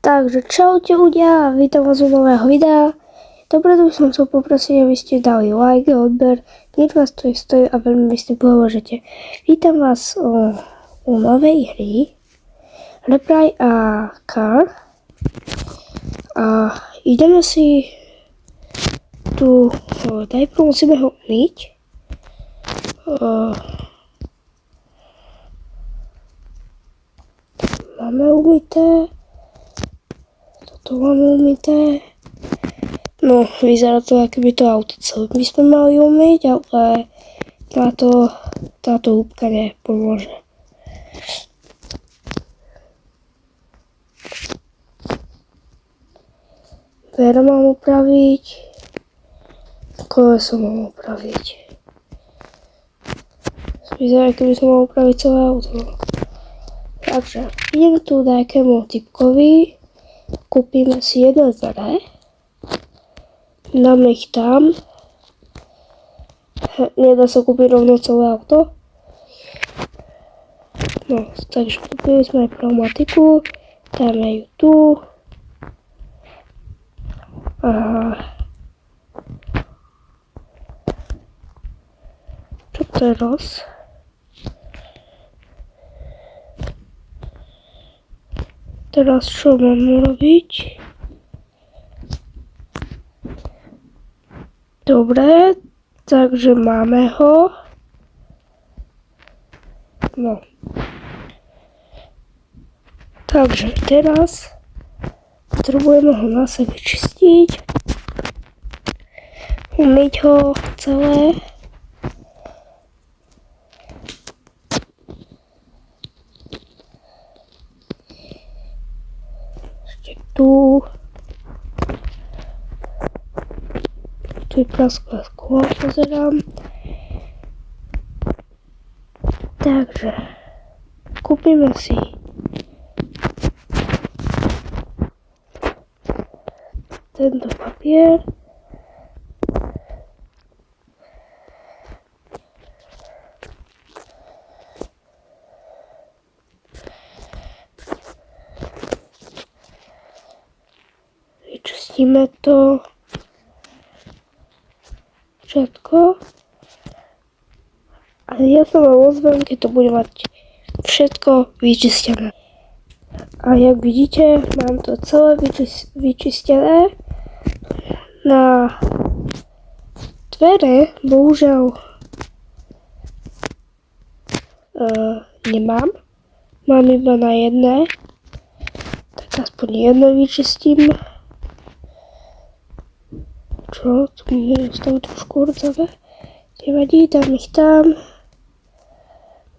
Takže čaute ľudia, vítam vás u nového videa. Dopredu som chcel poprosiť, aby ste dali like, odber, nič vás to stojí a veľmi mi s tým pomôžete. Vítam vás u novej hry Reply a Car. A ideme si tu, najprv musíme ho umyť. Máme umyté. Toto máme umyté. No, vyzerá to, ako by to auto celé by sme mali umyť, ale táto húbka nepomôže. Dvere mám upraviť. Koleso mám upraviť. Vyzerá, ako by som mal upraviť celé auto. Takže, ideme tu nejakému typkovi. Kúpime si jedné dvere. Dáme ich tam. Nedá sa kúpiť rovno celé auto. No, takže kúpili sme aj pneumatiku. Dáme ju tu. A čo teraz? Teraz čo mám urobiť? Dobre, takže máme ho. No. Takže teraz potrebujeme ho na sebe čistiť. Umyť ho celé. Tu je prasklé sklo, pozerám. Takže kúpime si tento papier. Vyčistíme to všetko. A ja sa vám ozvem, keď to bude mať všetko vyčistené. A jak vidíte, mám to celé vyčistené. Na dvere bohužiaľ nemám. Mám iba na jedné. Tak aspoň jedno vyčistím. Čo? Tu mi zostalo trošku rdzavé. Nevadí, dám ich tam.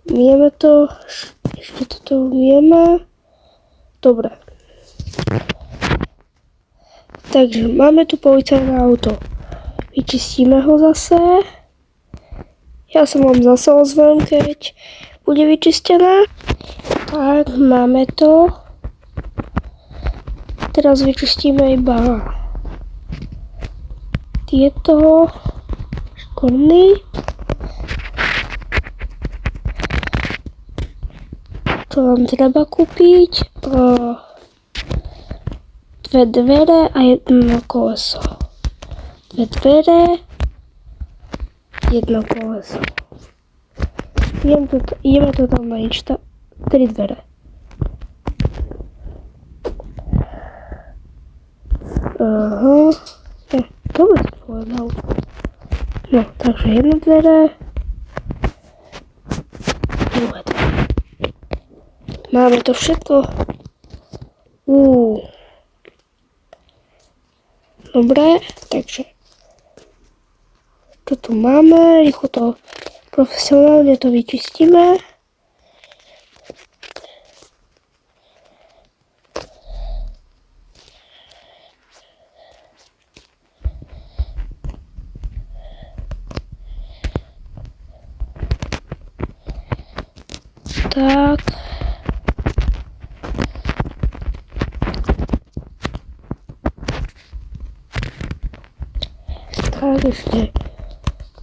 Myjeme to. Ešte toto myjeme. Dobre. Takže máme tu policajné auto. Vyčistíme ho zase. Ja sa vám zase ozvem, keď bude vyčistené. Tak, máme to. Teraz vyčistíme iba tieto škorny. Čo vám treba kúpiť? Dve dvere a jedno koleso. Dve dvere, jedno koleso. Ideme to tam najiť. 3 dvere. Aha. Dobre som povedal. No, takže jedno dvere. Druhé dvere. Máme to všetko. Dobre, takže čo tu máme? Rýchlo to profesionálne to vyčistíme. Tak. Tak ešte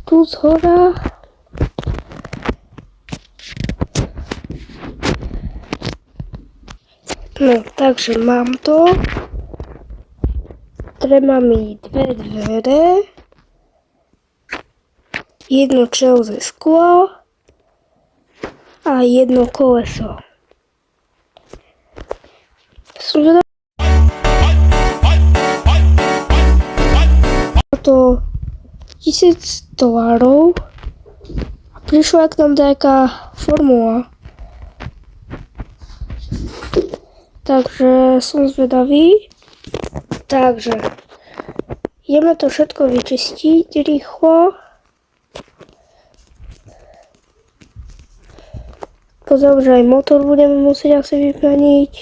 tu zhora. No, takže mám to. Treba mi 2 dvere, jedno čelo ze skla a jedno koleso. Som zvedavá. To 1000 dolárov a prišla k nám nejaká formula. Takže som zvedavý. Takže ideme to všetko vyčistiť rýchlo. Pozriem, že aj motor budeme musieť asi vyplniť.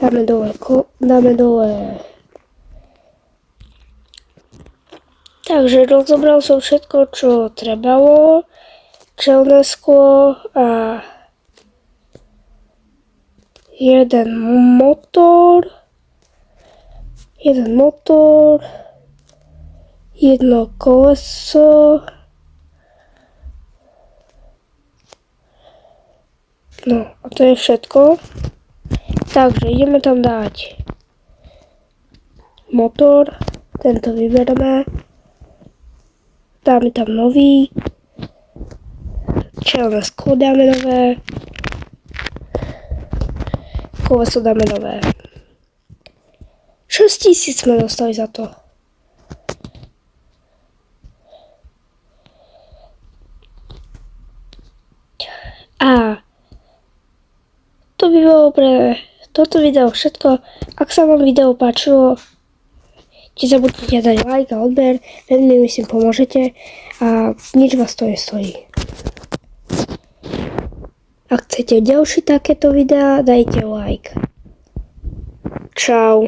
Dáme dole. Takže rozobral som všetko, čo trebalo. Čelné sklo a jeden motor, jedno koleso, no a to je všetko. Takže ideme tam dať motor, tento vybereme, dáme tam nový, čelné sklo dáme nové, koleso dáme nové. 6000 sme dostali za to. A to by bolo pre toto video všetko. Ak sa vám video páčilo, nezabudnite dať like a odber, veľmi mi s tým pomôžete a nič vás to nestojí. Ak chcete ďalšie takéto videá, dajte like. Čau.